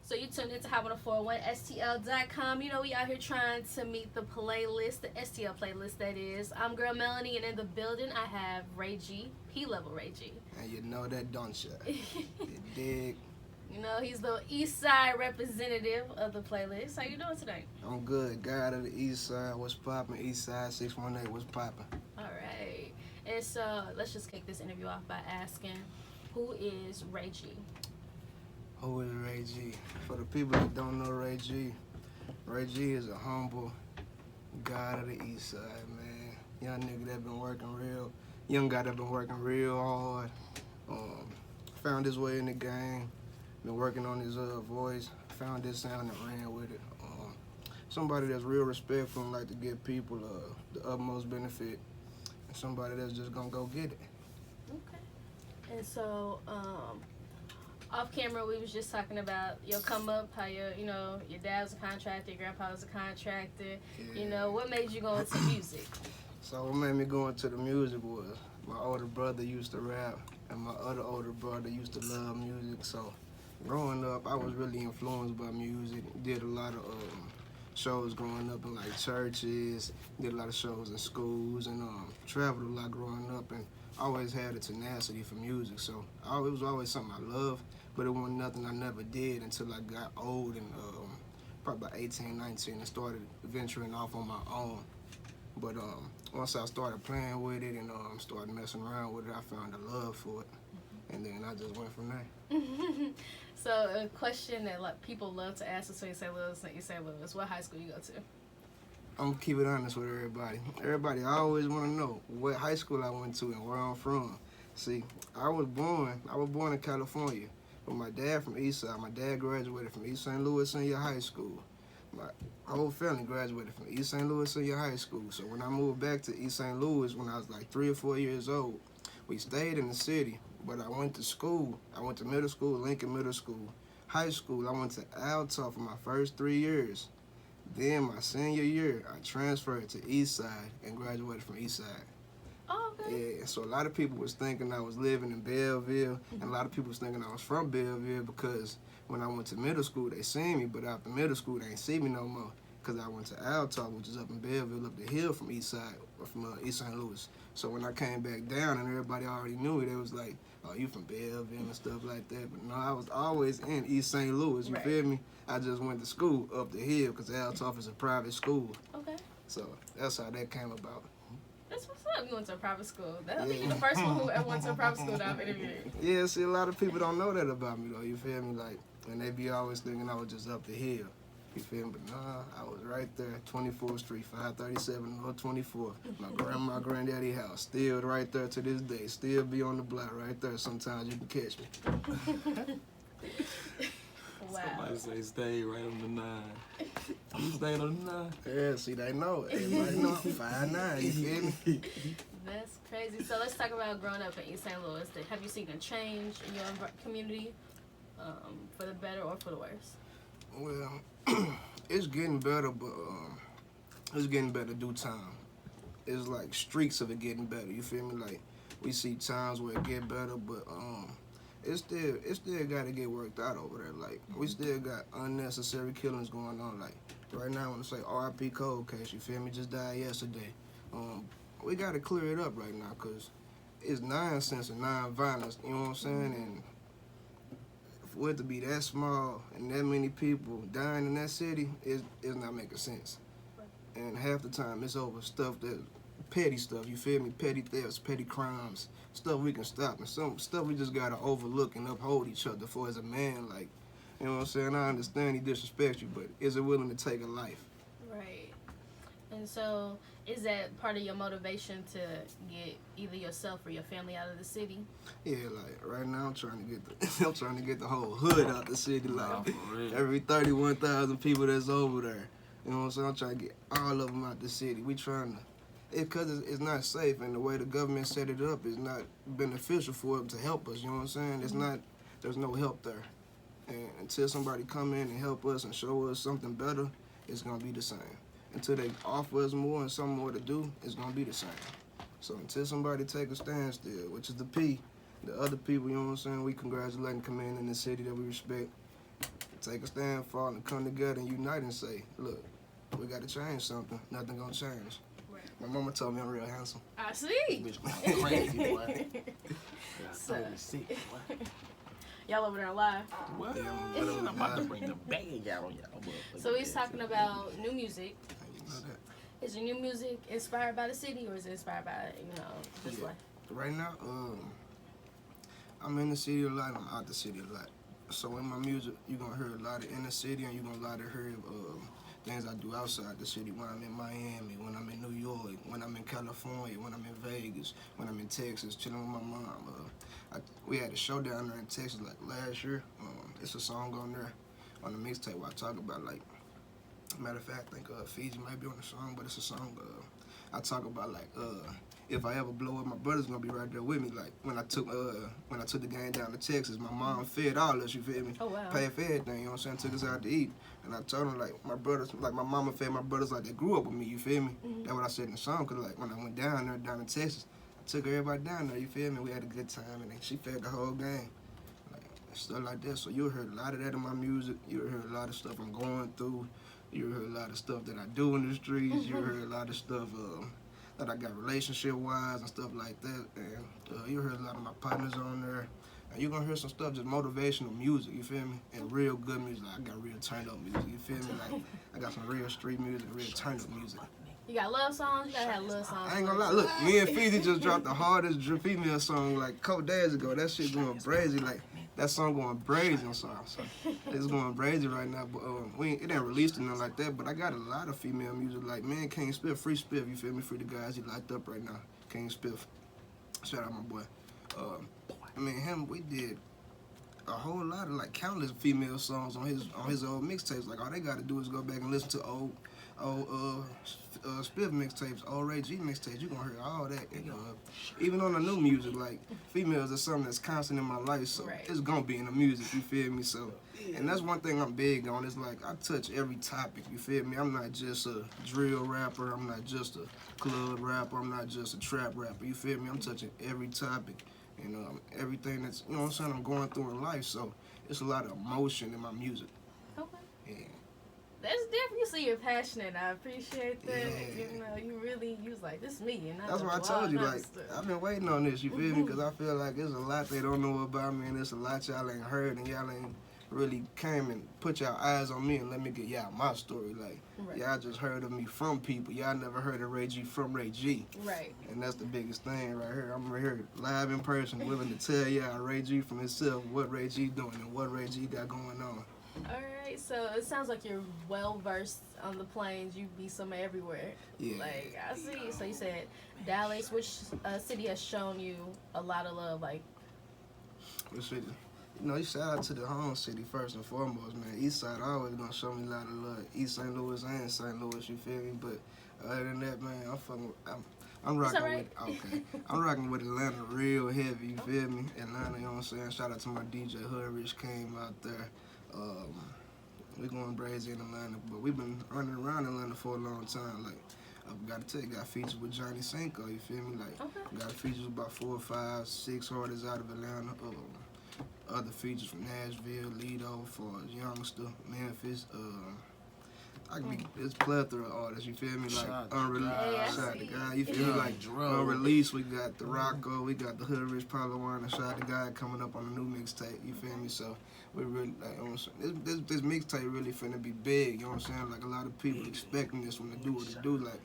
So you tuned into Hot 104.1 STL.com. You know, we out here trying to meet the playlist, the STL playlist that is. I'm Girl Melanie, and in the building I have Ray G, P-Level Ray G. And you know that, don't you? You dig? You know, he's the East Side representative of the playlist. How you doing today? I'm good. God of the East Side, what's poppin'? East Side 618, what's poppin'? All right. And so let's just kick this interview off by asking, who is Ray G? Who is Ray G? For the people that don't know Ray G is a humble God of the East Side, man. Young nigga that been working young guy that been working real hard. Found his way in the game. Been working on his voice. Found his sound and ran with it. Somebody that's real respectful and like to give people the utmost benefit. And somebody that's just gonna go get it. Okay. And so, off camera, we was just talking about your come up, how your dad was a contractor, your grandpa was a contractor. Yeah. You know, what made you go into music? So what made me go into the music was my older brother used to rap, and my other older brother used to love music. So growing up, I was really influenced by music. Did a lot of shows growing up in like churches. Did a lot of shows in schools, and traveled a lot growing up. And always had a tenacity for music. So it was always something I loved. But it wasn't nothing I never did until I got old and probably about 18, 19 and started venturing off on my own. But once I started playing with it and started messing around with it, I found a love for it. And then I just went from there. So a question that people love to ask us when you say Louis, what high school you go to? I'm gonna keep it honest with everybody. Everybody always wanna know what high school I went to and where I'm from. See, I was born in California. But my dad from East Side. My dad graduated from East St. Louis Senior High School. My whole family graduated from East St. Louis Senior High School. So when I moved back to East St. Louis when I was like 3 or 4 years old, we stayed in the city, but I went to school. I went to middle school, Lincoln Middle School. High school, I went to Alta for my first 3 years. Then my senior year, I transferred to East Side and graduated from East Side. Oh, okay. Yeah, so a lot of people was thinking I was living in Belleville, and a lot of people was thinking I was from Belleville because when I went to middle school, they seen me, but after middle school, they ain't see me no more because I went to Alta, which is up in Belleville, up the hill from East Side, or from East St. Louis. So when I came back down and everybody already knew it, they was like, oh, you from Belleville and stuff like that. But no, I was always in East St. Louis, you feel me? I just went to school up the hill because Alta is a private school. Okay. So that's how that came about. That's what's up. You went to a private school. I think you're the first one who ever went to a private school that I've interviewed. Yeah, see, a lot of people don't know that about me, though, you feel me? Like, and they be always thinking I was just up the hill, you feel me? But nah, I was right there, 24th Street, 537 North 24th. My granddaddy house, still right there to this day. Still be on the block right there. Sometimes you can catch me. Wow. Somebody say stay right on the 9. You staying on the 9? Yeah, see, they know. Everybody know I'm 5'9", you feel me? That's crazy. So let's talk about growing up in East St. Louis. Have you seen a change in your community for the better or for the worse? Well, it's getting better, but it's getting better due time. It's like streaks of it getting better, you feel me? Like, we see times where it get better, but it still got to get worked out over there. Like, we still got unnecessary killings going on. Like, right now, I want to say R.I.P. Cold Case, you feel me, just died yesterday. We got to clear it up right now because it's nonsense and non-violence, you know what I'm saying? And for it to be that small and that many people dying in that city, it's not making sense. And half the time, it's over stuff that petty stuff, you feel me? Petty thefts, petty crimes, stuff we can stop, and some stuff we just gotta overlook and uphold each other for as a man. Like, you know what I'm saying? I understand he disrespects you, but is it willing to take a life? Right. And so, is that part of your motivation to get either yourself or your family out of the city? Yeah, like right now I'm trying to get the whole hood out the city. Like every 31,000 people that's over there, you know what I'm saying? I'm trying to get all of them out the city. We trying to. Because it's not safe, and the way the government set it up is not beneficial for them to help us, you know what I'm saying? It's not, there's no help there. And until somebody come in and help us and show us something better, it's going to be the same. Until they offer us more and something more to do, it's going to be the same. So until somebody take a stand still, which is the P, the other people, you know what I'm saying, we congratulate and commend in the city that we respect. take a stand, fall, and come together and unite and say, look, we got to change something. Nothing gonna change. Right. My mama told me I'm real handsome. I see. Bitch crazy, boy. So- Yeah, sick, boy. Y'all over there live. What? Yeah, I'm about to bring the bag out on y'all. So he's talking about new music. You know that. Is your new music inspired by the city, or is it inspired by, just Yeah. life? Right now, I'm in the city a lot. I'm out the city a lot. So in my music, you're gonna hear a lot of inner city, and you're gonna hear things I do outside the city. When I'm in Miami, when I'm in New York, when I'm in California, when I'm in Vegas, when I'm in Texas, chilling with my mom. We had a show down there in Texas like last year. It's a song on there on the mixtape where I talk about like. Matter of fact, I think Fiji might be on the song, but it's a song. I talk about like if I ever blow up, my brother's gonna be right there with me. Like when I took the gang down to Texas, my mom fed all us. You feel me? Oh, wow. Paid for everything. You know what I'm saying? Took us out to eat, and I told him like my brothers, like my mama fed my brothers like they grew up with me. You feel me? Mm-hmm. That's what I said in the song. Cause like when I went down there down in Texas, I took everybody down there. You feel me? We had a good time, and she fed the whole gang. Like stuff like that. So you'll hear a lot of that in my music. You'll hear a lot of stuff I'm going through. You heard a lot of stuff that I do in the streets. You heard a lot of stuff that I got relationship-wise and stuff like that. And you heard a lot of my partners on there. And you're going to hear some stuff, just motivational music, you feel me? And real good music. Like, I got real turn-up music, you feel me? Like, I got some real street music, real turn-up music. You got love songs? You gotta have love songs. I ain't gonna lie. Look, me and Fiji just dropped the hardest female song like a couple days ago. That shit going crazy. Like, that song going crazy. I'm sorry. It's going crazy right now. But it ain't released or nothing like that. But I got a lot of female music. Like, man, King Spiff, Free Spiff, you feel me? Free the guys he locked up right now. King Spiff. Shout out my boy. I mean, we did a whole lot of like countless female songs on his old mixtapes. Like, all they got to do is go back and listen to old Spiff mixtapes, old Ray G mixtapes. You gonna hear all that. And, even on the new music, like females is something that's constant in my life, so Right. it's gonna be in the music. You feel me? So, and that's one thing I'm big on. Is like I touch every topic. You feel me? I'm not just a drill rapper. I'm not just a club rapper. I'm not just a trap rapper. You feel me? I'm touching every topic. And everything that's, you know what I'm saying, I'm going through in life. So it's a lot of emotion in my music. Okay. Yeah. That's different. You see, you're passionate. I appreciate that. Yeah. You was like, this is me. And That's why I told you, like, I've been waiting on this, you feel me? Because I feel like there's a lot they don't know about me, and there's a lot y'all ain't heard, and y'all ain't really came and put y'all eyes on me and let me get y'all my story. Like, Right. y'all just heard of me from people. Y'all never heard of Ray G from Ray G. Right. And that's the biggest thing right here. I'm right here live in person, willing to tell y'all Ray G from himself what Ray G doing and what Ray G got going on. All right. So it sounds like you're well versed on the planes. You be somewhere everywhere. Yeah. Like, I see. So you said Dallas. Which city has shown you a lot of love? Like, What city? You know, shout out to the home city first and foremost, man. East Side always gonna show me a lot of love. East St. Louis and St. Louis, you feel me? But other than that, man, I'm rocking alright. I'm rocking with Atlanta real heavy, you feel me? Atlanta, you know what I'm saying? Shout out to my DJ Hood Rich came out there. We going crazy in Atlanta, but we've been running around Atlanta for a long time. Like, I've got to tell you, got features with Johnny Cinco, you feel me? Like, Okay. got features with about 4, 5, 6 artists out of Atlanta. Other features from Nashville, Lido, for Youngster, Memphis. I can be it's plethora of artists. You feel me? Like Shout unreleased, Hey, I shout out the see. guy. You feel me? Like unreleased. We got the Rocco. We got the Hood Rich Palawan. Shout out the guy coming up on the new mixtape. You feel me? So we really like. You know what I'm saying? This mixtape really finna be big. You know what I'm saying? Like a lot of people expecting this when they do what they do. Like.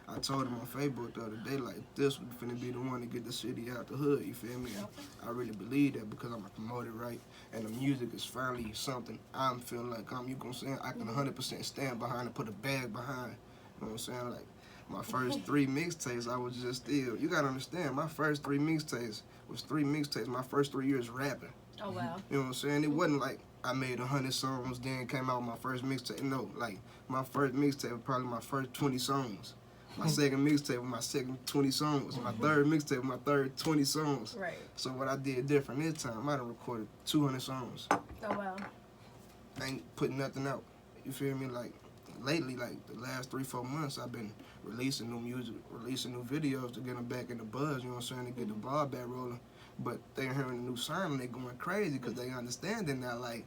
I told him on Facebook the other day, like, this was finna be the one to get the city out the hood, you feel me? And I really believe that because I'm a promoter, right? And the music is finally something I'm feeling like you know what I'm saying? I can 100% stand behind and put a bag behind. You know what I'm saying? Like, my first 3 mixtapes, I was just still, you gotta understand, my first 3 mixtapes was 3 mixtapes, my first 3 years rapping. Oh wow. You know what I'm saying? It wasn't like I made 100 songs, then came out with my first mixtape. No, like, my first mixtape was probably my first 20 songs. My second mixtape was my second 20 songs. My third mixtape was my third 20 songs. Right. So what I did different this time, I done recorded 200 songs. Oh wow. I ain't putting nothing out. You feel me? Like, lately, like, the last 3-4 months, I've been releasing new music, releasing new videos to get them back in the buzz, you know what I'm saying, to get the ball back rolling. But they hearing the new sound and they going crazy because they understanding now, like,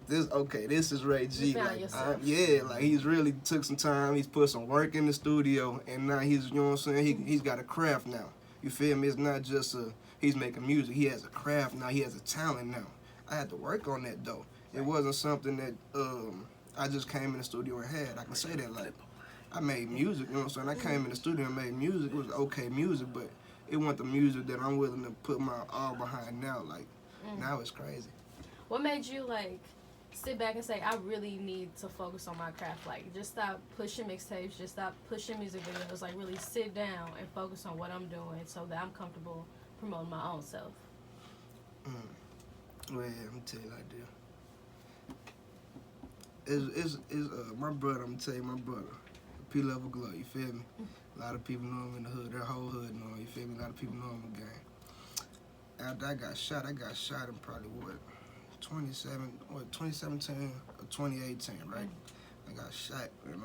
this is Ray G. You found Like, yourself. yeah, like he's really took some time. He's put some work in the studio, and now he's, you know what I'm saying. He's got a craft now. You feel me? It's not just he's making music. He has a craft now. He has a talent now. I had to work on that though. It wasn't something that I just came in the studio and had. I can say that, like, I made music. You know what I'm saying? I came in the studio and made music. It was okay music, but it wasn't the music that I'm willing to put my all behind now. Like, now it's crazy. What made you like sit back and say, I really need to focus on my craft? Like, just stop pushing mixtapes, just stop pushing music videos. Like, really sit down and focus on what I'm doing so that I'm comfortable promoting my own self. Well, yeah, I'm tell you like this. It's my brother. I'm tell you, my brother, P-Level Glow. You feel me? A lot of people know him in the hood. Their whole hood know him. You feel me? A lot of people know him in gang. After I got shot in probably 2017 or 2018, right? I got shot and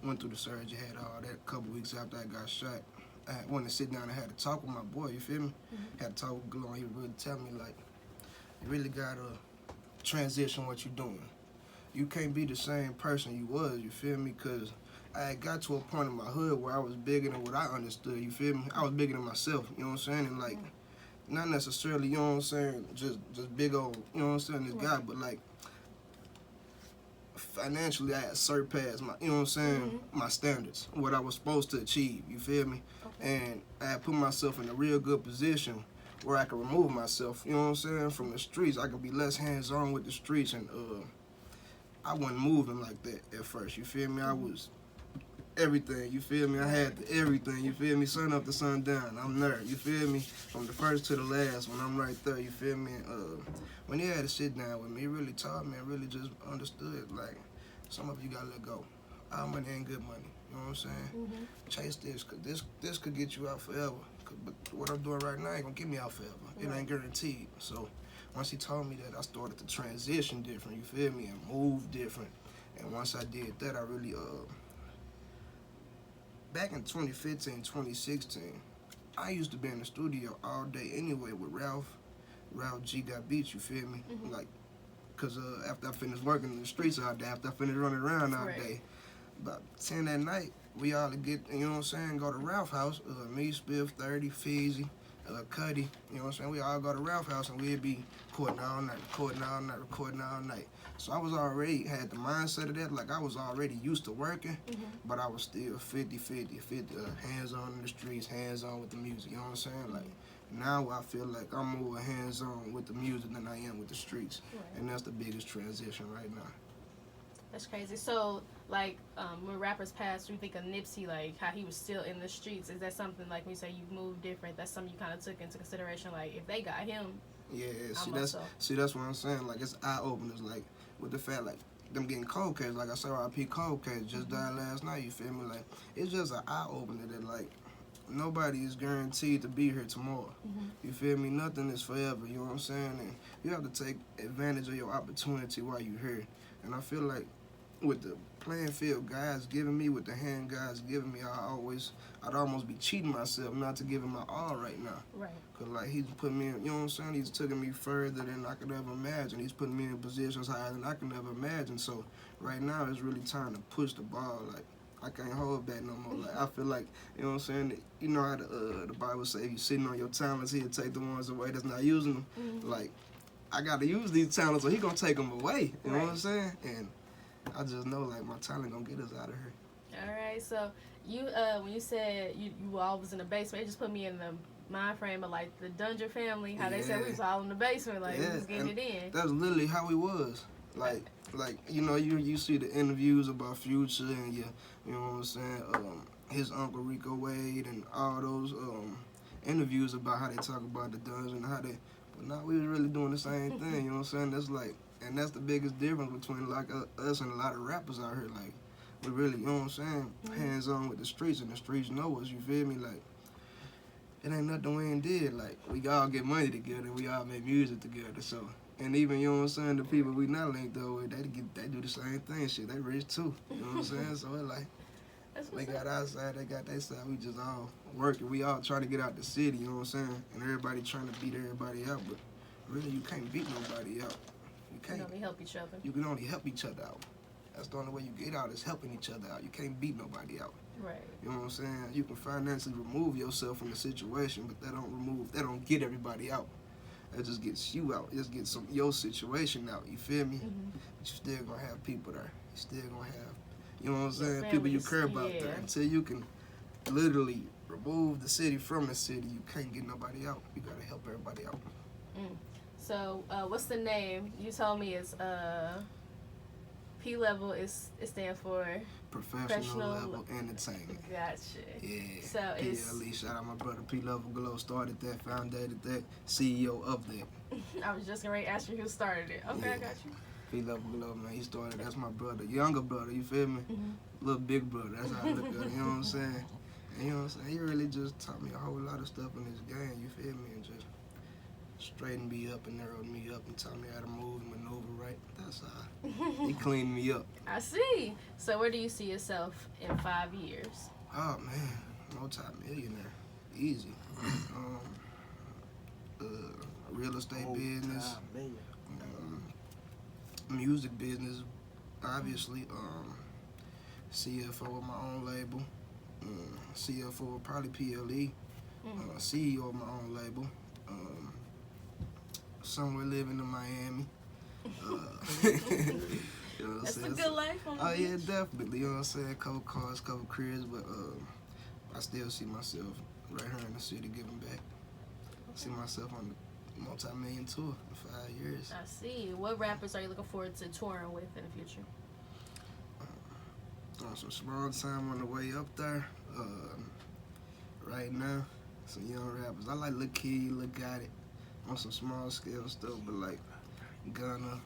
went through the surgery, had all that. A couple weeks after I got shot, I wanted to sit down and had to talk with my boy, you feel me? Had to talk with Guurl, and he would really tell me, like, you really gotta transition what you're doing. You can't be the same person you was, you feel me? Because I had got to a point in my hood where I was bigger than what I understood, you feel me? I was bigger than myself, you know what I'm saying? And, like, not necessarily, you know what I'm saying, just big old, you know what I'm saying, this guy, but, like, financially I had surpassed my, you know what I'm saying, my standards, what I was supposed to achieve, you feel me? And I had put myself in a real good position where I could remove myself, you know what I'm saying, from the streets. I could be less hands-on with the streets, and I wasn't moving like that at first, you feel me? I was everything, you feel me? I had everything, you feel me? Sun up to sun down, I'm there, you feel me? From the first to the last, when I'm right there, you feel me? When he had to sit down with me, he really taught me and really just understood, like, some of you gotta let go. All money ain't good money, you know what I'm saying? Chase this, cause this could get you out forever. But what I'm doing right now ain't gonna get me out forever. It ain't guaranteed. So once he told me that, I started to transition different, you feel me? And move different. And once I did that, I really, back in 2015, 2016, I used to be in the studio all day anyway with Ralph G got beats, you feel me? Like, cause after I finished working in the streets all day, after I finished running around all day, about 10 at night, we all get, you know what I'm saying, go to Ralph house, me, Spiff, 30, Feezy, Cuddy, you know what I'm saying, we all go to Ralph house and we'd be recording all night, recording all night. So I was already, had the mindset of that, like I was already used to working, but I was still 50-50, hands-on in the streets, hands-on with the music, you know what I'm saying? Like, now I feel like I'm more hands-on with the music than I am with the streets, and that's the biggest transition right now. That's crazy. So, like, when rappers pass, you think of Nipsey, like, how he was still in the streets. Is that something, like, when you say you moved different, that's something you kind of took into consideration? Like, if they got him, yeah, that's what I'm saying. Like, it's eye-openers, like, with the fact, like, them getting cold case, like I said, R.I.P. Cold Case just died last night, you feel me? Like, it's just an eye-opener that, like, nobody is guaranteed to be here tomorrow. You feel me? Nothing is forever, you know what I'm saying? And you have to take advantage of your opportunity while you're here. And I feel like with the playing field God's giving me, with the hand God's giving me, I'd almost be cheating myself not to give him my all right now. right? Cause like he's put me in, you know what I'm saying? He's taking me further than I could ever imagine. He's putting me in positions higher than I can ever imagine. So right now it's really time to push the ball. Like I can't hold back no more. Like I feel like, you know what I'm saying? You know how the Bible say, if you're sitting on your talents, he'll take the ones away that's not using them. Like I got to use these talents, so he gonna take them away. You know what I'm saying? And I just know like my talent gonna get us out of here. All right. So you, when you said you all was in the basement, it just put me in the mind frame of like the Dungeon family, how they said we was all in the basement, like we was getting it in. That's literally how we was. Like you know, you see the interviews about Future and you know what I'm saying, his uncle Rico Wade and all those interviews about how they talk about the Dungeon, how they, but now we was really doing the same thing. You know what I'm saying? That's like, and that's the biggest difference between like us and a lot of rappers out here. Like we really, you know what I'm saying, hands on with the streets, and the streets know us. You feel me? Like it ain't nothing we ain't did. Like we all get money together, we all make music together. So. And even, you know what I'm saying, the people we not linked up with, they do the same thing. Shit, they rich too. You know what I'm saying? So it's like, they got our side, they got their side. We just all working. We all trying to get out the city, you know what I'm saying? And everybody trying to beat everybody out. But really, you can't beat nobody out. can only help each other. You can only help each other out. That's the only way you get out is helping each other out. You can't beat nobody out. Right. You know what I'm saying? You can financially remove yourself from the situation, but that don't get everybody out. That just gets you out. It just gets your situation out. You feel me? Mm-hmm. But you still gonna have people there. You still gonna have, you know what I'm saying? People you care about there. Until you can literally remove the city from the city, you can't get nobody out. You gotta help everybody out. So, what's the name? You told me it's P level. It stands for Professional level entertainment. Gotcha. Yeah. So it's PLE. Shout out my brother P Level Glow. Started that, founded that, CEO of that. I was just gonna ask you who started it. Okay, Yeah. I got you. P Level Glow, man. He started. That's my brother, younger brother. You feel me? Mm-hmm. Little big brother. That's how I look at it. You know what I'm saying? And you know what I'm saying? He really just taught me a whole lot of stuff in this game. You feel me? And just straightened me up and narrowed me up and taught me how to move and maneuver right. That's how he cleaned me up. I see. So where do you see yourself in 5 years? Oh man, multi-millionaire, easy. Real estate business, music business, obviously. CFO of my own label, CFO of probably PLE, CEO of my own label. Somewhere living in Miami. You know what That's I'm a saying? good life on the Oh yeah, beach. definitely. You know what I'm saying? Couple cars, couple cribs, but I still see myself right here in the city giving back. See myself on the multi-million tour in 5 years. I see. What rappers are you looking forward to touring with in the future? Some small time on the way up there. Right now, some young rappers. I like Lil Key, Lil Got It, on some small scale stuff, but like Gunna,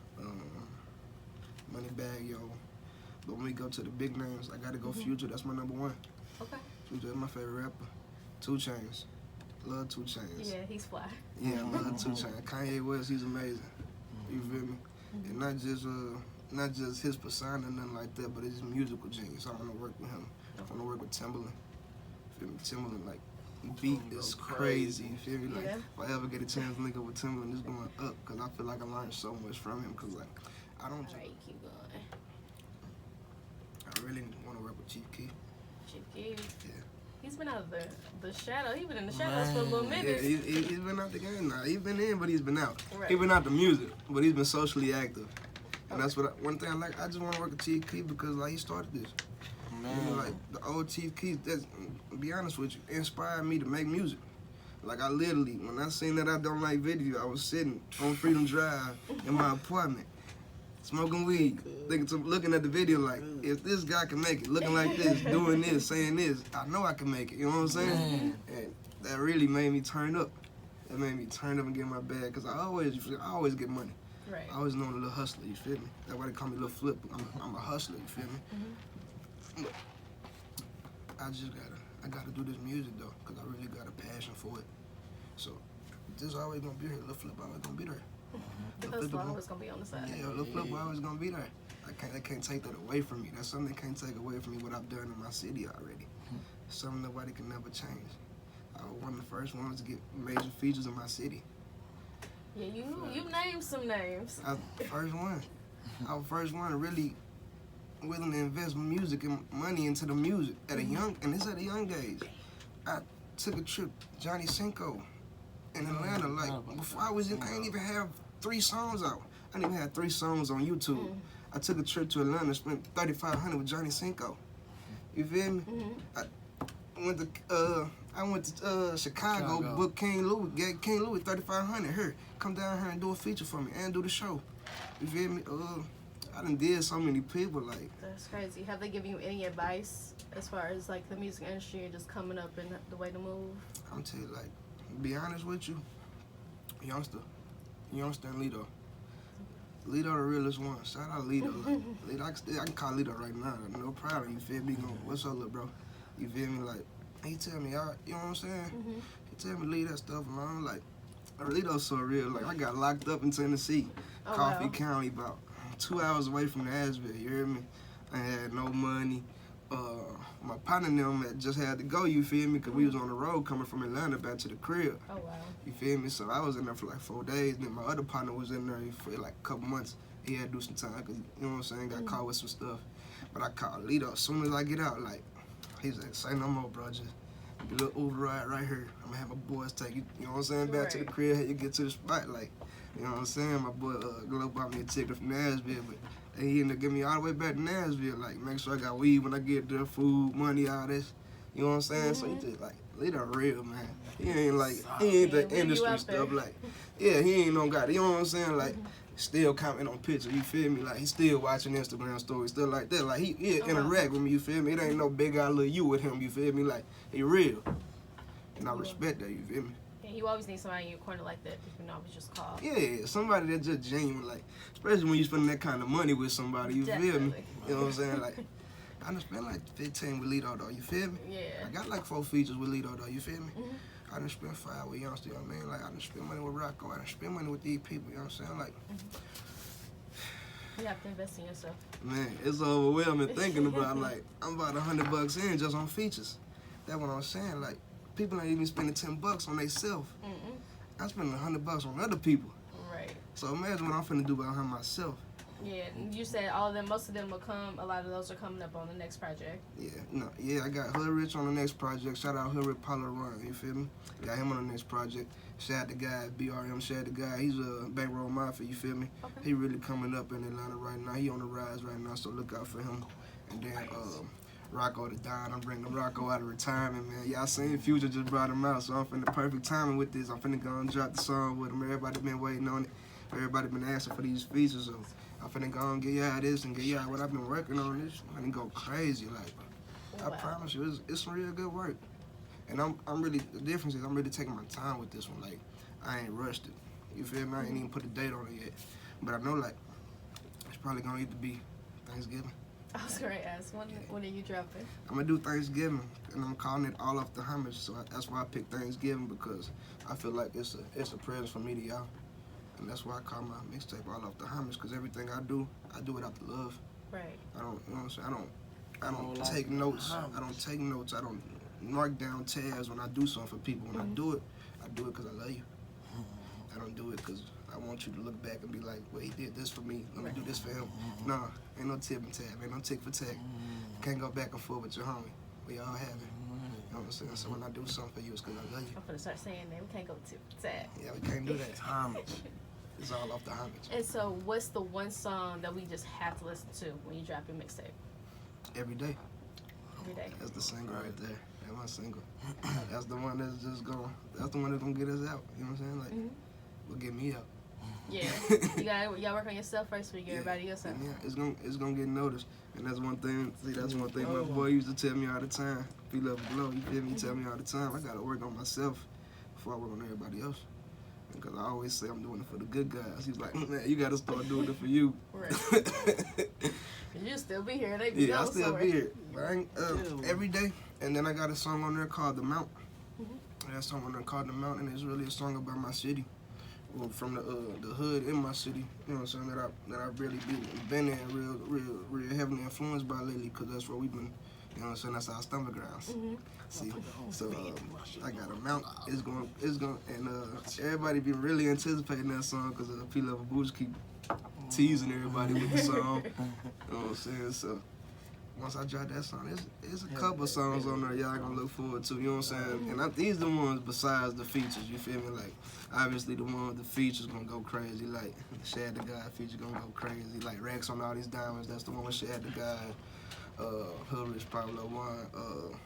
Moneybagg Yo. But when we go to the big names, I gotta go Future. That's my number one. Okay. Future is my favorite rapper. 2 Chainz. Love 2 Chainz. Yeah, he's fly. Yeah, I love 2 Chainz. Kanye West, he's amazing. You feel me? And not just his persona, nothing like that, but his musical genius. I want to work with him. I want to work with Timbaland. Feel me? Timbaland, like, beat is crazy. You feel me? Like, if I ever get a chance to link up with Timbaland, it's going up, because I feel like I learned so much from him, because, like, I don't. All right, keep going. I really want to work with Chief Keef. Chief Keef. Yeah. He's been out of the shadow. He's been in the shadows for a little Yeah, minute. he's been out the game now. He's been in, but he's been out. Right. He's been out the music, but he's been socially active. And that's what one thing I like. I just want to work with Chief Keef because like he started this. You know, like the old Chief Keef. That's, to be honest with you, inspired me to make music. Like I literally, when I seen that I Don't Like video, I was sitting on Freedom Drive in my apartment, smoking weed, looking at the video like, if this guy can make it, looking like this, doing this, saying this, I know I can make it. You know what I'm saying? And that really made me turn up. That made me turn up and get my bag because I always get money. Right. I always known a little hustler, you feel me? That's why they call me Little Flip. I'm a hustler, you feel me? But I gotta do this music though, because I really got a passion for it. So this always gonna be here. Little Flip always gonna be there. Because Flip always gonna be on the side. Yeah, Little Flip always gonna be there. I can't take that away from me. That's something that can't take away from me what I've done in my city already. Something nobody can never change. I was one of the first ones to get major features in my city. Yeah, you named some names. I was the first one. I was the first one to really willing to invest music and money into the music at a young age. I took a trip, Johnny Cinco, in Atlanta. Like before I ain't even have 3 songs out. I didn't even have 3 songs on YouTube. I took a trip to Atlanta, spent $3,500 with Johnny Cinco. You feel me? I went to Chicago, booked King Louis, gave King Louis $3,500. Here, come down here and do a feature for me and do the show. You feel me? I done did so many people like. That's crazy. Have they given you any advice as far as like the music industry and just coming up and the way to move? I'm tell you, like, to be honest with you, youngster and Lito. Lito the realest one. Shout out Lito. Like, Lito, I can call Lito right now. No problem. You feel me? What's up, little bro? You feel me? Like, he tell me, you know what I'm saying? He tell me leave that stuff alone. Like, Lito's so real. Like, I got locked up in Tennessee, Coffee County, about 2 hours away from Nashville. You hear me? I had no money. My partner and them just had to go, you feel me? Because we was on the road coming from Atlanta back to the crib. Oh, wow. You feel me? So I was in there for like 4 days. Then my other partner was in there for like a couple months. he had to do some time, cause you know what I'm saying, got caught with some stuff. But I called Lito as soon as I get out, like, he's like, say no more, bro, just a little Uber ride right here. I'm gonna have my boys take you, you know what I'm saying, back to the crib, you get to the spot, like, you know what I'm saying? My boy Glow bought me a ticket from Nashville, but he ended up getting me all the way back to Nashville, like, make sure I got weed when I get there, food, money, all this. You know what I'm saying? So he just like, Lito real, man. He ain't like, he ain't the industry stuff, like, yeah, he ain't no guy, you know what I'm saying? Like, still commenting on pictures, you feel me? Like, he still watching Instagram stories, still like that. Like, he interact with me, you feel me? It ain't no big guy little you with him, you feel me? Like, he real. And I respect that, you feel me? And you always need somebody in your corner like that, if you know it's just called. Yeah, somebody that's just genuine, like, especially when you spending that kind of money with somebody, you feel me? You know what I'm saying? Like, I done spent like 15 with Lito, though, you feel me? Yeah. I got like 4 features with Lito, though, you feel me? I done spent 5 with Youngster, you know what I mean? Like, I done spent money with Rocco, I done spent money with these people, you know what I'm saying? Like, you have to invest in yourself. man, it's overwhelming thinking about, like, I'm about $100 in just on features. That's what I'm saying, like, people ain't even spending $10 on themselves. I'm spending $100 on other people. Right. So imagine what I'm finna do behind myself. Yeah, you said all of them, most of them will come, a lot of those are coming up on the next project. Yeah, I got Hood Rich on the next project. Shout out Hood Rich Paulo Run, you feel me? Got him on the next project. Shout out the guy, BRM, shout out the guy. He's a Bankroll Mafia, you feel me? Okay. He really coming up in Atlanta right now. He on the rise right now, so look out for him. And then Rocco the Don, I'm bringing Rocco out of retirement, man. Y'all seen Future just brought him out, so I'm finna perfect timing with this. I'm finna go and drop the song with him. Everybody been waiting on it. Everybody been asking for these features, so I'm finna go and get y'all this and get y'all what I've been working on. This I'm finna go crazy, like, I promise you, it's some real good work. And I'm really, the difference is I'm really taking my time with this one. Like, I ain't rushed it. You feel me? I ain't even put a date on it yet. But I know, like, it's probably gonna need to be Thanksgiving. I was going to ask, when are you dropping? I'm gonna do Thanksgiving, and I'm calling it All Off the Homage. So that's why I picked Thanksgiving, because I feel like it's a present for me to y'all. And that's why I call my mixtape All Off the Homage, because everything I do it out the love. Right. I don't, you know what I'm saying? I don't take notes. I don't take notes. I don't mark down tabs when I do something for people. When I do it because I love you. I don't do it because I want you to look back and be like, well, he did this for me. Let me do this for him. Nah, ain't no tip and tab. Ain't no tick for tack. Can't go back and forth with your homie. We all have it. You know what I'm saying? So when I do something for you, it's because I love you. I'm going to start saying that. We can't go tip tag. Yeah, we can't do that. Homage. It's all off the homage. And so what's the one song that we just have to listen to when you drop your mixtape? Every day. Every day. That's the single right there. That's my single. That's the one that's just that's the one that's gonna get us out. You know what I'm saying? Like, will get me out. Yeah. Y'all work on yourself first before you get everybody else out. Yeah, it's gonna get noticed. And that's one thing, my boy used to tell me all the time. If you love below, you feel me? He tell me all the time, I gotta work on myself before I work on everybody else. Because I always say I'm doing it for the good guys. He's like, man, you gotta start doing it for you. Right. You'll still be here. They be yeah, I'll still somewhere. be here. Every day. And then I got a song on there called The Mount. That song on there called The Mount, and it's really a song about my city. Well, from the hood in my city, you know what I'm saying, that I really been in real heavily influenced by lately, because that's where we've been, you know what I'm saying, that's our stomach grounds. See, so I got a mount. It's going, and everybody been really anticipating that song because P-Level Boots keep teasing everybody with the song. You know what I'm saying? So once I drop that song, there's a couple of songs on there y'all gonna look forward to. You know what I'm saying? And these the ones besides the features. You feel me? Like, obviously the one with the features gonna go crazy. Like Shad the God feature gonna go crazy. Like Rex on All These Diamonds. That's the one with Shad the God. Hood Rich Pablo One.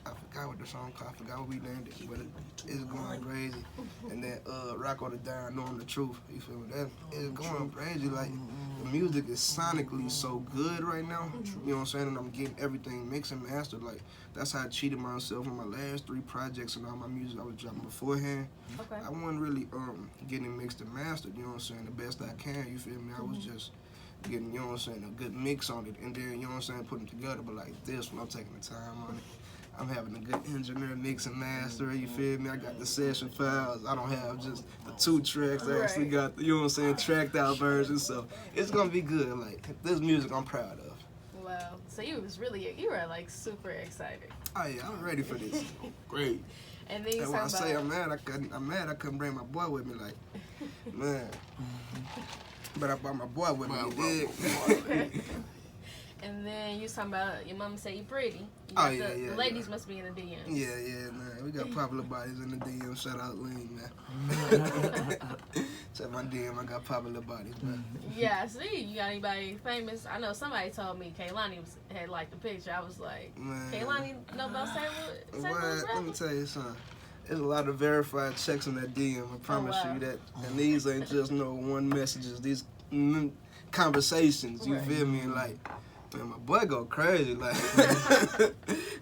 I forgot what the song called. I forgot what we named it, but it's going crazy. And then Rocco the Down, Knowing the Truth. You feel me? That is going crazy. Like, the music is sonically so good right now. You know what I'm saying? And I'm getting everything mixed and mastered. Like, that's how I cheated myself on my last 3 projects and all my music I was dropping beforehand. Okay. I wasn't really getting it mixed and mastered, you know what I'm saying, the best I can, you feel me? I was just getting, you know what I'm saying, a good mix on it, and then, you know what I'm saying, putting it together. But like this one, I'm taking the time on it. I'm having a good engineer mix and master, you feel me? I got the session files. I don't have just the 2 tracks. I actually got the, you know what I'm saying, tracked out version. So it's gonna be good. Like, this music I'm proud of. Wow. So you were like super excited. Oh yeah, I'm ready for this. Great. And then you And when I talk say about I'm mad I couldn't bring my boy with me. Like, man, But I brought my boy with me. My You dig? And then you was talking about your mama say you pretty. You Oh, got yeah, the yeah, ladies yeah. must be in the DMs. Yeah, man. We got popular bodies in the DM. Shout out Lean, man. Check my DM. I got popular bodies, man. Yeah, I see. You got anybody famous? I know somebody told me Kaylani had liked the picture. I was like, Man. Kaylani know about St. Louis What? Let me rappers? tell you something. There's a lot of verified checks in that DM. I promise wow. you that. And these ain't just no one messages. These conversations. You Right. feel me? Like, man, my boy go crazy. Like,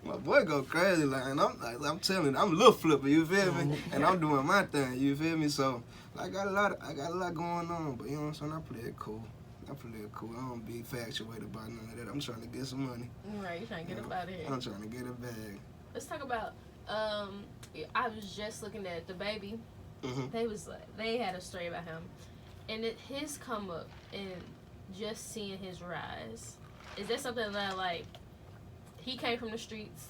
my boy go crazy. Like, and I'm telling you, I'm a little flipper. You feel me? And I'm doing my thing. You feel me? So, I got a lot going on. But you know what I'm saying? I play it cool. I don't be infatuated about none of that. I'm trying to get some money. Right, you trying to get up out of here. I'm trying to get a bag. Let's talk about. I was just looking at the baby. Mm-hmm. They had a story about him, and his come up and just seeing his rise. Is that something that like he came from the streets?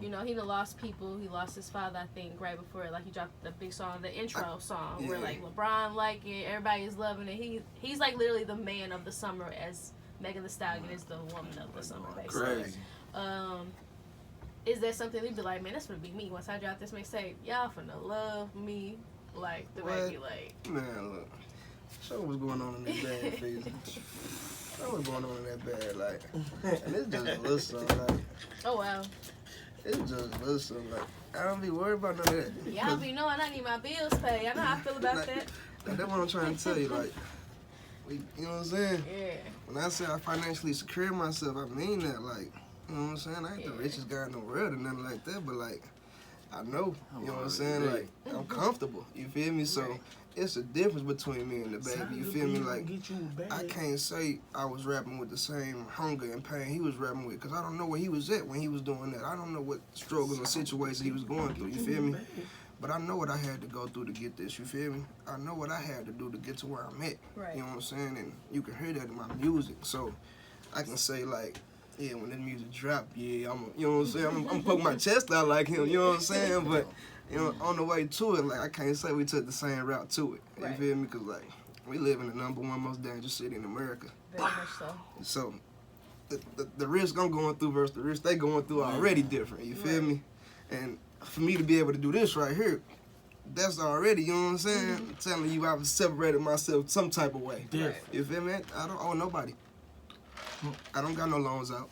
You know, he done lost people. He lost his father, I think, right before like he dropped the big song, the intro song, where like LeBron like it, everybody is loving it. He's like literally the man of the summer, as Megan Thee Stallion is the woman of the summer, basically. Crazy. Is that something we'd be like, man, that's gonna be me once I drop this mixtape? Y'all finna love me like the baby, like. Man, look. Show what's going on in that bad phase. Show what's going on in that bad, like. And it's just a little something, like. Oh wow. It's just a little something, like. I don't be worried about none of that. Y'all be knowing I need my bills paid. I know how I feel about that. Like, that's what I'm trying to tell you, like. You know what I'm saying? Yeah. When I say I financially secure myself, I mean that, like. You know what I'm saying? I ain't the richest guy in the world or nothing like that, but like, I know, you know what I'm saying? Like, I'm comfortable, you feel me? So, it's a difference between me and the baby, you feel me? Like, I can't say I was rapping with the same hunger and pain he was rapping with, because I don't know where he was at when he was doing that. I don't know what struggles and situations he was going through, you feel me? But I know what I had to go through to get this, you feel me? I know what I had to do to get to where I'm at, Right. you know what I'm saying? And you can hear that in my music, so I can say, like, yeah, when this music drop, yeah, you know what I'm saying? I'm poking my chest out like him, you know what I'm saying? But, you know, on the way to it, like, I can't say we took the same route to it. You Right. feel me? Because, like, we live in the #1 most dangerous city in America. Very much so. So, the risk I'm going through versus the risk they going through are already different, you feel me? And for me to be able to do this right here, that's already, you know what I'm saying? I'm telling you, I've separated myself some type of way. Right. You feel me? I don't owe nobody. I don't got no loans out.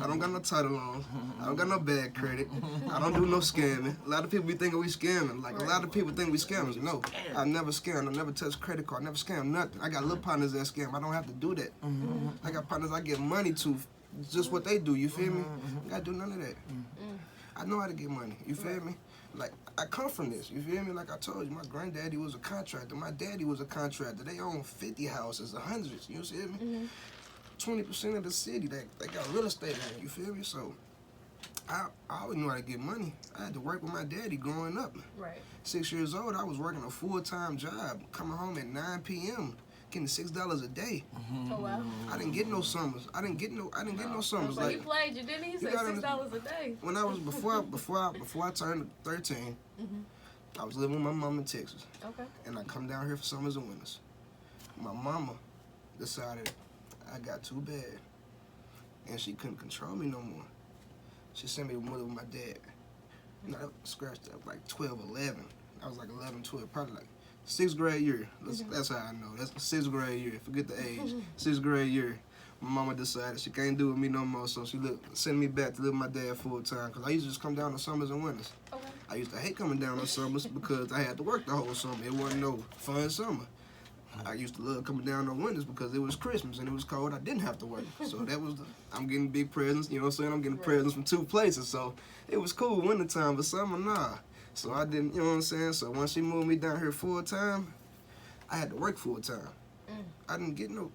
I don't got no title loans. I don't got no bad credit. I don't do no scamming. A lot of people be thinking we scamming. Like, a lot of people think we scammers. No, I never scam. I never touch credit card. I never scam nothing. I got little partners that scam. I don't have to do that. I got partners I give money to. Just what they do. You feel me? I got to do none of that. I know how to get money. You feel me? Like, I come from this. You feel me? Like I told you, my granddaddy was a contractor. My daddy was a contractor. They own 50 houses, hundreds. You see me? 20% of the city, they got real estate in it, you feel me? So, I always knew how to get money. I had to work with my daddy growing up. Right. 6 years old, I was working a full-time job, coming home at 9 p.m., getting $6 a day. Oh wow. I didn't get no summers. I didn't get no summers. So he played you, didn't he? He said $6 a day. When I was before I turned 13, I was living with my mom in Texas. Okay. And I come down here for summers and winters. My mama decided I got too bad, and she couldn't control me no more. She sent me to live with my dad. And I scratched up like 12, 11. I was like 11, 12, probably like 6th grade year. That's how I know. That's the 6th grade year. Forget the age. 6th grade year. My mama decided she can't do with me no more, so she sent me back to live with my dad full time. Cause I used to just come down on summers and winters. Okay. I used to hate coming down on summers because I had to work the whole summer. It wasn't no fun summer. I used to love coming down on winters because it was Christmas and it was cold. I didn't have to work. So that was I'm getting big presents, you know what I'm saying? I'm getting presents from 2 places. So it was cool wintertime, but summer, nah. So I didn't, you know what I'm saying? So once she moved me down here full time, I had to work full time. I didn't get no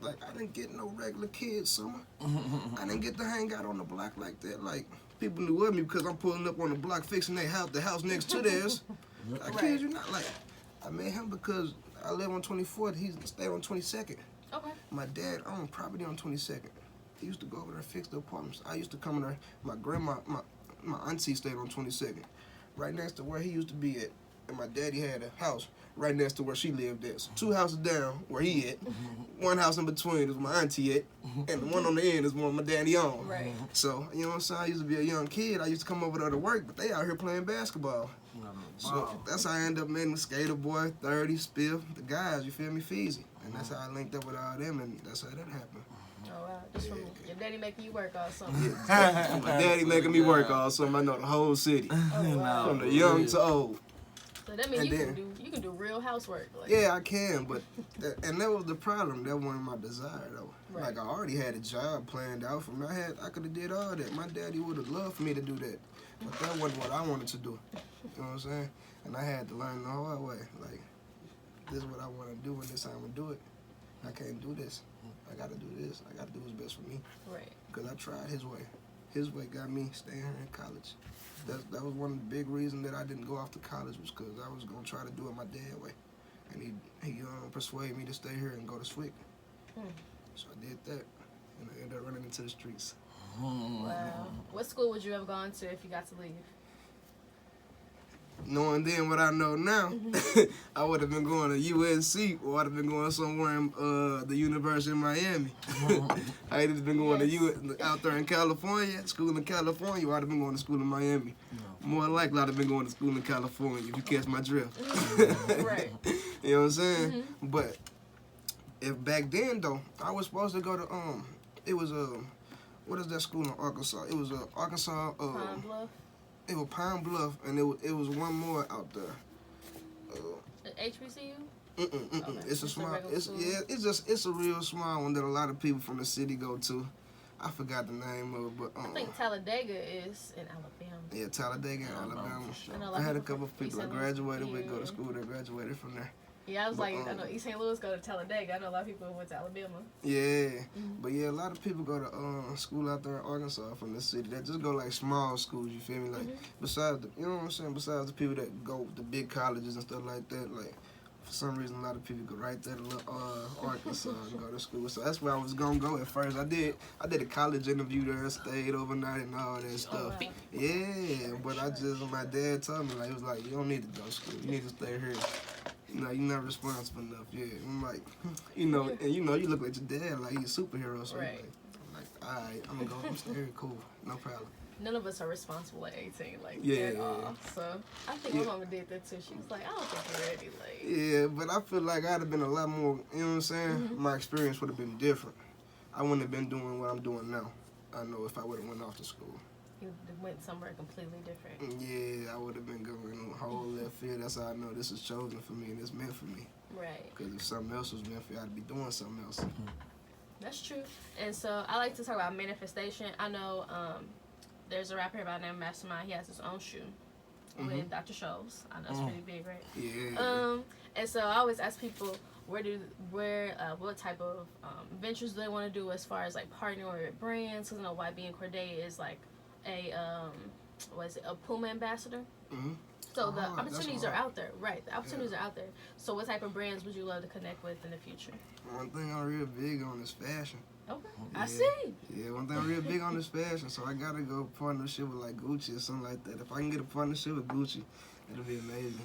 regular kids summer. I didn't get to hang out on the block like that. Like, people knew of me because I'm pulling up on the block fixing their house, the house next to theirs. I kid you not, like, I met him because I live on 24th, he stayed on 22nd. Okay. My dad owned property on 22nd. He used to go over there and fix the apartments. I used to come in there, my grandma, my auntie stayed on 22nd. Right next to where he used to be at. and my daddy had a house right next to where she lived at. So 2 houses down where he at, 1 house in between is my auntie at, and the one on the end is one my daddy owned. Right. So, you know what I'm saying? I used to be a young kid. I used to come over there to work, but they out here playing basketball. So that's how I ended up meeting the Skater Boy, 30, Spiff, the guys, you feel me, Feezy. And that's how I linked up with all them, and that's how that happened. Oh, wow. Just from your daddy making you work all summer. Yeah, my daddy making me work all summer. I know the whole city, Oh, wow. from the young to old. So that means And you can do real housework. Like. Yeah, I can, but and that was the problem. That wasn't my desire though. Right. Like I already had a job planned out for me. I could have did all that. My daddy would have loved for me to do that, but that wasn't what I wanted to do. You know what I'm saying? And I had to learn the hard way. Like this is what I want to do, and this how I'm gonna do it. I can't do this. I gotta do this. I gotta do what's best for me. Right. Because I tried his way. His way got me staying here in college. That was one of the big reasons that I didn't go off to college was because I was gonna try to do it my dad's way, and he persuaded me to stay here and go to SWIC. So I did that, and I ended up running into the streets. Wow. What school would you have gone to if you got to leave? Knowing then what I know now, I would have been going to USC or I'd have been going somewhere in the University of Miami. I'd have been going to out there in California, school in California, or I'd have been going to school in Miami. More likely I'd have been going to school in California, if you catch my drift. Right. You know what I'm saying? But if back then though, I was supposed to go to it was what is that school in Arkansas? It was Arkansas Pine Bluff. It was Pine Bluff, and it was one more out there. HBCU? Okay. It's a small. It's a real small one that a lot of people from the city go to. I forgot the name of it, but I think Talladega is in Alabama. Yeah, Talladega, Alabama. Sure. I had a couple of people that East St. graduated Louis. with, go to school that graduated from there. Yeah, I was like, I know East St. Louis go to Talladega. I know a lot of people went to Alabama. Yeah, but yeah, a lot of people go to school out there in Arkansas from the city. That just go like small schools. You feel me? Like besides, you know what I'm saying? Besides the people that go to big colleges and stuff like that, like for some reason a lot of people go right there to Arkansas and go to school. So that's where I was gonna go at first. I did a college interview there, stayed overnight and all that stuff. Wow. Yeah, but my dad told me like he was like, you don't need to go to school. You need to stay here. You know, you're not responsible enough. Yeah, I'm like, you know, and you look like your dad, like he's a superhero. So Right. I'm like, all right, I'm gonna go. I'm stay here, cool, no problem. None of us are responsible at 18, like Yeah, at yeah, all. So I think my mama did that too. She was like, I don't think you're ready. Like, Yeah, but I feel like I'd have been a lot more. You know what I'm saying? My experience would have been different. I wouldn't have been doing what I'm doing now. I know if I would have went off to school. you went somewhere completely different. Yeah, I would have been going a whole left field. That's how I know this is chosen for me and it's meant for me. Right. Because if something else was meant for you, I'd be doing something else. That's true. And so I like to talk about manifestation. I know there's a rapper here by the name of Mastermind. He has his own shoe with Dr. Scholl's. I know it's pretty big, right? Yeah. And so I always ask people what type of ventures do they want to do as far as like partnering with brands. Because I know YB and Corday is like a Puma ambassador. So the opportunities are out there, right? The opportunities are out there. So what type of brands would you love to connect with in the future? One thing I'm real big on is fashion. Okay, I see. Yeah, one thing I'm real big on is fashion. So I gotta go partnership with like Gucci or something like that. If I can get a partnership with Gucci, it'll be amazing.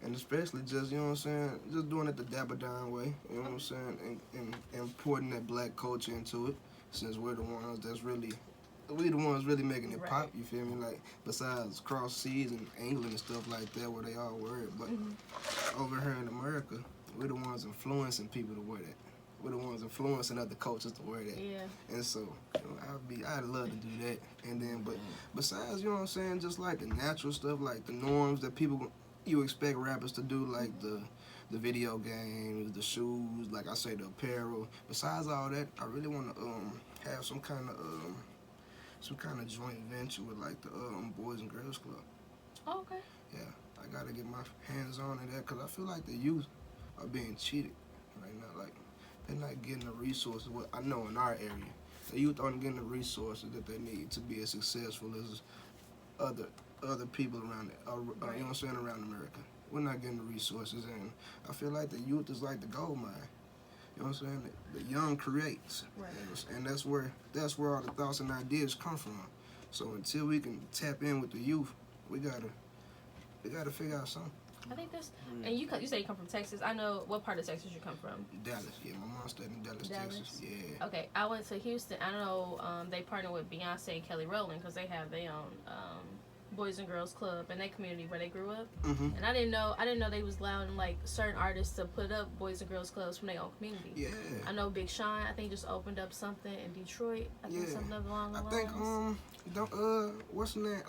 And especially just, you know what I'm saying, just doing it the Dapper Down way, you know what I'm saying, and importing that black culture into it, since we're the ones really making it pop, you feel me? Like, besides cross seas and England and stuff like that, where they all wear it, but over here in America, we're the ones influencing people to wear that. We're the ones influencing other cultures to wear that. Yeah. And so, you know, I'd love to do that. And then, but besides, you know what I'm saying, just like the natural stuff, like the norms that you expect rappers to do, like the video games, the shoes, like I say, the apparel. Besides all that, I really want to have some kind of joint venture with like the Boys and Girls Club. Oh, okay. Yeah, I gotta get my hands on in that because I feel like the youth are being cheated right now. Like they're not getting the resources. What I know in our area, the youth aren't getting the resources that they need to be as successful as other people around it. You know what I'm saying, around America. We're not getting the resources, and I feel like the youth is like the gold mine. You know what I'm saying? The young creates, and that's where all the thoughts and ideas come from. So until we can tap in with the youth, we gotta figure out something. I think that's. And you say you come from Texas. I know what part of Texas you come from. Dallas, yeah. My mom stayed in Dallas, Texas. Yeah. Okay, I went to Houston. I know they partner with Beyonce and Kelly Rowland because they have their own Boys and Girls Club in their community where they grew up. Mm-hmm. And I didn't know they was allowing like certain artists to put up Boys and Girls Clubs from their own community. Yeah. I know Big Sean, I think, just opened up something in Detroit. I think something along the lines. I think what's his name?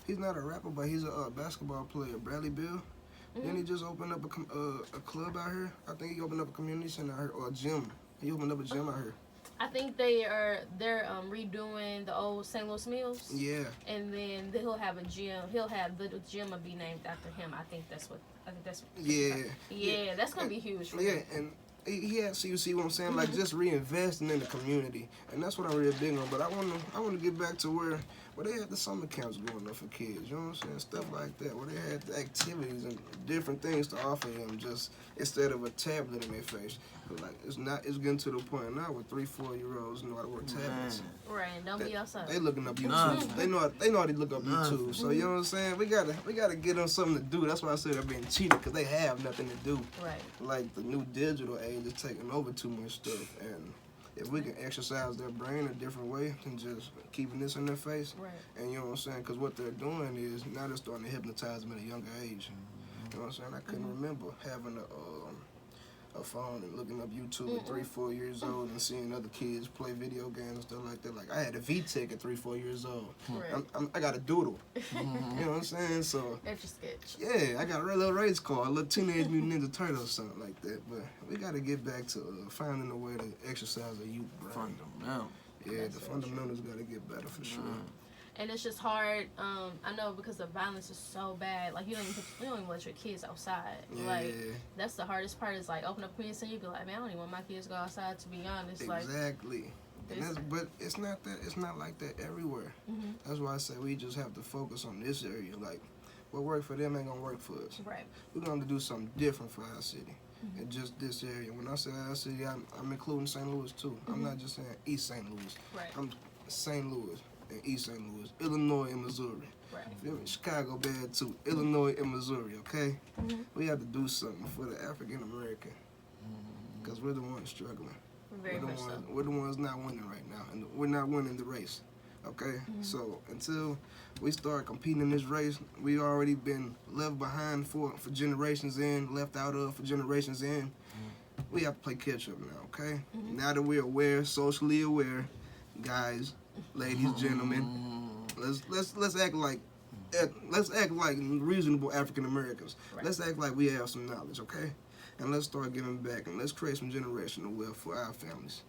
He's not a rapper, but he's a basketball player, Bradley Beal. Then he just opened up a club out here. I think he opened up a community center out here, or a gym. He opened up a gym out here. I think they're redoing the old St. Louis Mills. Yeah. And then he'll have a gym. The gym will be named after him. I think that's what. Yeah, that's gonna be huge for him. And he had, so you see what I'm saying, like just reinvesting in the community, and that's what I'm really big on. But I want to get back to where they had the summer camps going up for kids, you know what I'm saying, stuff like that, where they had the activities and different things to offer them, just instead of a tablet in their face. But like it's getting to the point now where 3-4-year-olds know how to work tablets. Right, and don't be outside. They looking up YouTube. They know how to look up YouTube. So you know what I'm saying. We gotta get them something to do. That's why I said they're being cheated, because they have nothing to do. Right. Like the new digital age is taking over too much stuff, and if we can exercise their brain a different way than just keeping this in their face, right. And you know what I'm saying, because what they're doing is now they're starting to hypnotize them at a younger age. You know what I'm saying. I couldn't remember having a phone and looking up YouTube at 3-4 years old and seeing other kids play video games and stuff like that. Like I had a VTech at 3-4 years old. Right. I got a doodle. You know what I'm saying? So Etch-a-sketch. yeah, I got a little race car, a little Teenage Mutant Ninja Turtle or something like that. But we got to get back to finding a way to exercise a youth brain. Fundamental. Yeah, That's the so fundamentals got to get better for sure. And it's just hard. I know because the violence is so bad. Like you don't even let your kids outside. Yeah. Like that's the hardest part. Is like open up a community center. You be like, man, I don't even want my kids to go outside. To be honest, Exactly. But it's not that. It's not like that everywhere. That's why I say we just have to focus on this area. Like what worked for them ain't gonna work for us. Right. We're gonna have to do something different for our city. And just this area. When I say our city, I'm including St. Louis too. I'm not just saying East St. Louis. Right. I'm St. Louis and East St. Louis, Illinois and Missouri. Right. Feel me? Chicago bad too. Illinois and Missouri, okay? We have to do something for the African American. Because we're the ones struggling. Very much so. We're the ones not winning right now. And we're not winning the race. Okay? So until we start competing in this race, we already been left behind for generations in, left out of for generations in. We have to play catch up now, okay? Now that we're aware, socially aware, guys, ladies, gentlemen, let's act like reasonable African Americans. Right. Let's act like we have some knowledge, okay? And let's start giving back, and let's create some generational wealth for our families.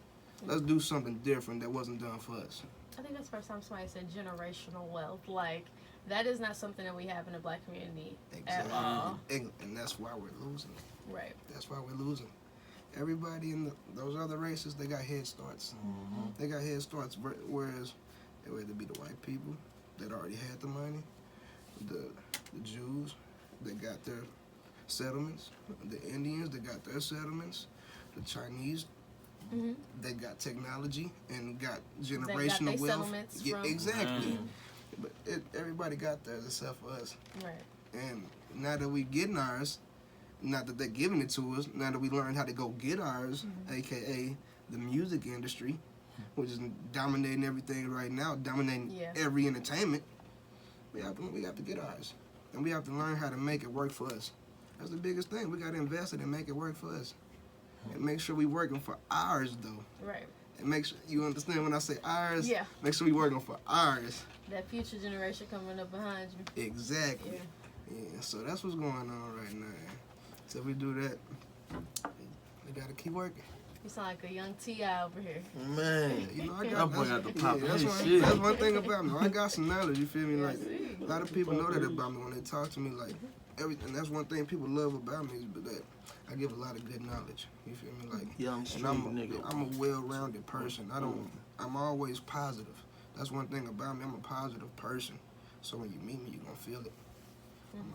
Let's do something different that wasn't done for us. I think that's the first time somebody said generational wealth. Like that is not something that we have in the Black community at all. And that's why we're losing. Right. That's why we're losing. Everybody in those other races, they got head starts. They got head starts, whereas it would either be the white people that already had the money, the Jews that got their settlements, the Indians that got their settlements, the Chinese they got technology and got generational wealth. Yeah, exactly. But everybody got theirs except for us. Right. And now that we getting ours, not that they're giving it to us, now that we learned how to go get ours, aka the music industry, which is dominating everything right now, dominating every entertainment, we have to get ours. And we have to learn how to make it work for us. That's the biggest thing. We got to invest in it and make it work for us. And make sure we working for ours, though. Right. And make sure you understand when I say ours. Yeah. Make sure we working for ours. That future generation coming up behind you. Exactly. Yeah. So that's what's going on right now. So if we do that, we gotta keep working. You sound like a young T.I. over here. Man, you know, that boy got the pop. That's one thing about me. I got some knowledge. You feel me? Like a lot of people know that about me when they talk to me. Like everything. That's one thing people love about me is that I give a lot of good knowledge. You feel me? Like young street nigga. I'm a well-rounded person. I'm always positive. That's one thing about me. I'm a positive person. So when you meet me, you're gonna feel it.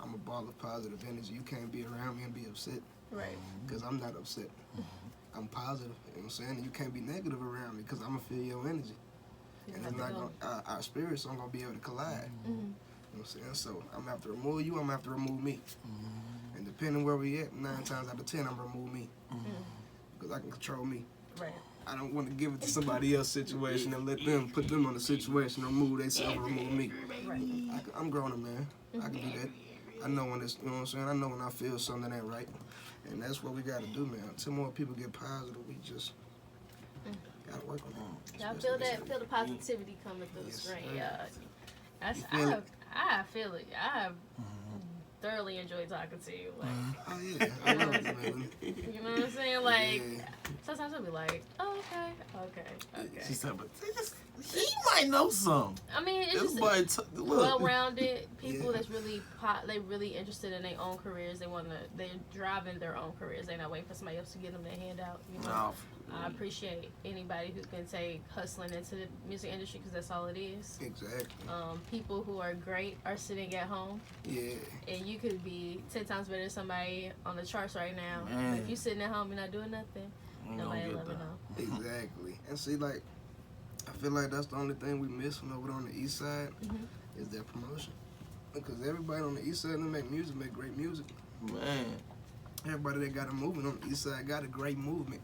I'm a ball of positive energy. You can't be around me and be upset. Right. Because I'm not upset. I'm positive. You know what I'm saying? And you can't be negative around me because I'm going to feel your energy. And it's not gonna, our spirits aren't going to be able to collide. what I'm saying? So I'm gonna have to remove you, I'm gonna have to remove me. And depending where we at, 9 times out of 10, I'm gonna remove me. Because I can control me. Right. I don't want to give it to somebody else's situation and let them put them on the situation, remove themselves, remove me. Right. I'm grown up, man. I can do that. I know when it's, you know what I'm saying? I know when I feel something ain't right. And that's what we got to do, man. Until more people get positive, we just got to work on that. Y'all feel the positivity coming through the screen. Yeah. feel it? I feel it. I thoroughly enjoy talking to you. Like, Oh, yeah. I love it, man. you know what I'm saying? Like, Yeah. sometimes I'll be like, oh, okay. She said, but he might know some. I mean, it's just Look. well-rounded people Yeah. that's really they really interested in their own careers. They're driving their own careers. They're not waiting for somebody else to give them their handout. You know, No. I appreciate anybody who can take hustling into the music industry because that's all it is. Exactly. People who are great are sitting at home, Yeah. and you could be 10 times better than somebody on the charts right now. Man. But if you sitting at home and not doing nothing, Ain't nobody gonna will get ever that. know. Exactly. And see, like, I feel like that's the only thing we missing over on the east side is their promotion. Because everybody on the east side that make music, make great music. Man. Everybody that got a movement on the east side got a great movement.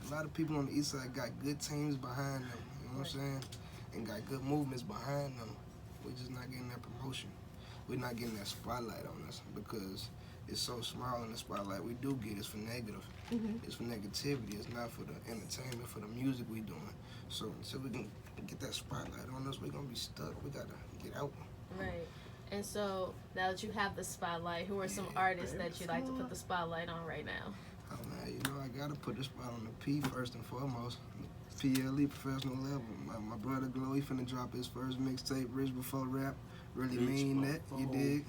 A lot of people on the east side got good teams behind them, you know what I'm saying? And got good movements behind them. We're just not getting that promotion. We're not getting that spotlight on us because it's so small in the spotlight we do get. It's for negative. It's for negativity. It's not for the entertainment, for the music we doing. So until we can get that spotlight on us, we're going to be stuck. We got to get out. Right. And so now that you have the spotlight, who are some artists that you like to put the spotlight on right now? Oh man, you know I gotta put the spot on the P first and foremost. PLE professional level. My brother Glow, he finna drop his first mixtape, Rich Before Rap. Really Rich mean that, you Before dig?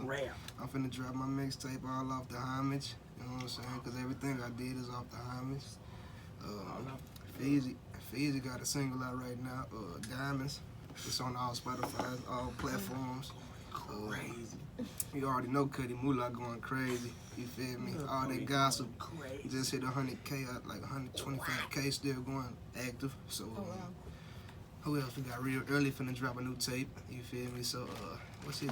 Rap. I'm finna drop my mixtape all off the homage. You know what I'm saying? Cause everything I did is off the homage. Feezy got a single out right now, Diamonds. It's on all Spotify, all platforms. Crazy. You already know Cuddy Moolah going crazy. You feel me? All that gossip. Crazy. Just hit 100K, like 125K still going active. So, who else we got? Real early finna drop a new tape. You feel me? So, what's his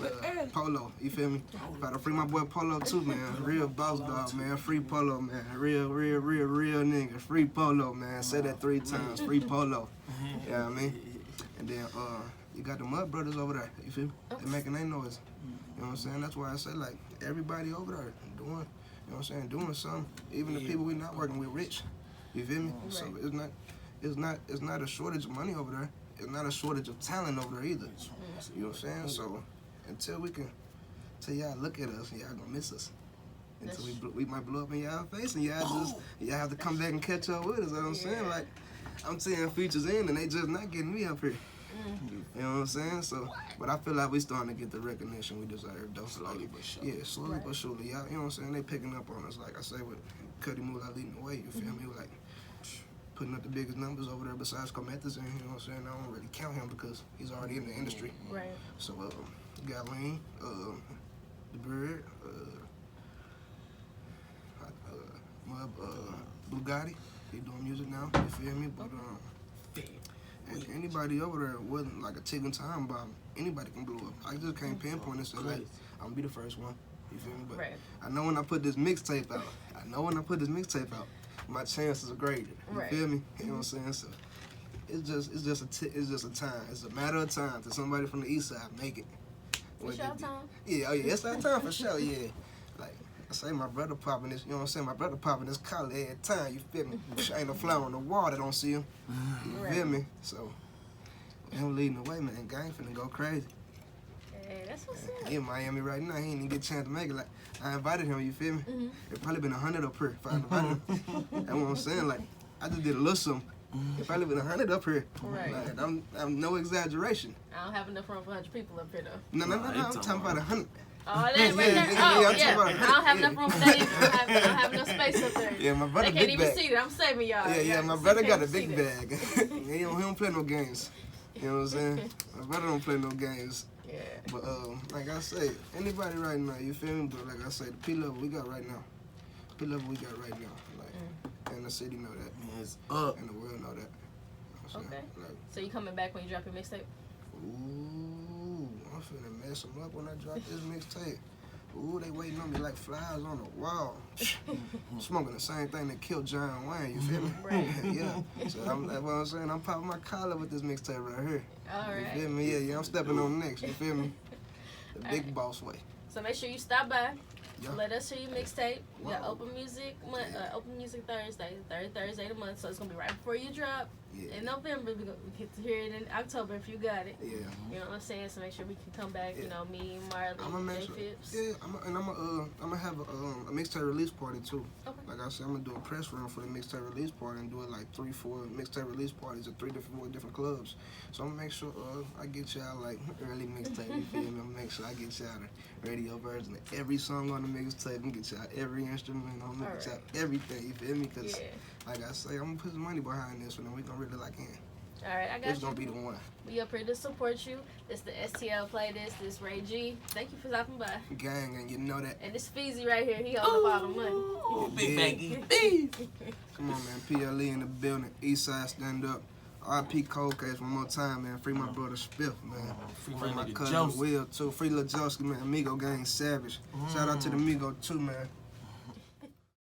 Polo? You feel me? About to free my boy Polo too, man. Real boss dog, man. Free Polo, man. Real nigga. Free Polo, man. Say that 3 times. Free Polo. You know what I mean? And then, you got the Mud Brothers over there. You feel me? They making their noise. You know what I'm saying? That's why I say, like, everybody over there doing, you know what I'm saying, doing something. Even the people we not working with rich. You feel me? Right. So it's not a shortage of money over there. It's not a shortage of talent over there either. You know what I'm saying? So until y'all look at us, y'all gonna miss us. Until we might blow up in y'all face and y'all have to come back and catch up with us. You know what I'm saying? Like, I'm seeing features in and they just not getting me up here. You know what I'm saying? So, but I feel like we starting to get the recognition we deserve, though. Slowly but surely. Yeah, slowly but surely. Y'all, you know what I'm saying? They picking up on us. Like I say, with Cuddy Moolah leading the way, you feel me? Like, putting up the biggest numbers over there besides Comethus, and you know what I'm saying? I don't really count him because he's already in the industry. Right. So, Galene, The Bird, Bugatti, he doing music now, you feel me? But, and anybody over there wasn't like a ticking time bomb. Anybody can blow up. I just can't pinpoint and say, like, I'm gonna be the first one. You feel me? But Right. I know when I put this mixtape out, my chances are greater. You Right. feel me? You know what I'm saying? So it's just a time. It's a matter of time till somebody from the east side make it. It's your time. Yeah, it's our time for sure. Yeah, like I say, my brother popping this. You know what I'm saying? My brother popping this collar every time. You feel me? Ain't no flower on the wall that don't see him. You feel me? So him leading the way, man. Gang finna go crazy. Hey, that's what's up. He in Miami right now. He ain't even get a chance to make it. Like I invited him. You feel me? It probably been 100 up here if I invited him. That's what I'm saying. Like I just did a little something. It probably been 100 up here. Right. Like, I'm no exaggeration. I don't have enough room for 100 people up here, though. No. I'm talking about 100. Oh, that right there. yeah, Oh, I'm yeah. talking about I don't have yeah. enough room for that either. I don't have enough space up there. Yeah, my brother They can't big even bag. see it. I'm saving y'all. Yeah, my Y'all brother can't got a even see big that. bag. he don't play no games. You know what I'm saying? My brother don't play no games. Yeah. But like I say, anybody right now, you feel me? But like I say, the P level we got right now. P level we got right now. Like, and the city know that. It's up. And the world know that. You know what I'm saying? Okay. Like, So you coming back when you drop your mixtape? ooh, I'm finna mess them up when I drop this mixtape. Ooh, they waiting on me like flies on the wall. Smoking the same thing that killed John Wayne, you feel me? Right. Yeah. So that's what I'm saying. I'm popping my collar with this mixtape right here. All You right. feel me? Yeah, I'm stepping on next, you feel me? The big boss way. So make sure you stop by. Yeah. Let us hear your mixtape. We got Wow. open music Thursday, third Thursday of the month. So it's gonna be right before you drop. Yeah. In November, we get to hear it in October if you got it. Yeah. You know what I'm saying? So make sure we can come back. You Yeah. know, me, Marley, I'm gonna J make sure. Phipps. Yeah, I'm gonna have a mixtape release party too. Okay. Like I said, I'm gonna do a press run for the mixtape release party and do it like 3-4 mixtape release parties at 3-4 different clubs. So I'm gonna make sure I get y'all like early mixtape. You feel me? I'm gonna make sure I get y'all the radio version of every song on the mixtape. I'm gonna get y'all every instrument. I'm gonna get y'all everything. You feel me? Cause Yeah. like I say, I'm gonna put some money behind this one and we gonna really lock in. All right, I got It's you. gonna be the one. We up here to support you. This the STL playlist. This Ray G. Thank you for stopping by. Gang, and you know that. And this Feezy right here. He holding up all the money. Ooh, big Yeah. baggy. Come on, man. PLE in the building. Eastside stand up. RP Cold Case one more time, man. Free my brother Spiff, man. Free Free my my nigga cousin Joseph. Will, too. Free Lil Josky, man. Amigo Gang Savage. Shout out to the Amigo, too, man.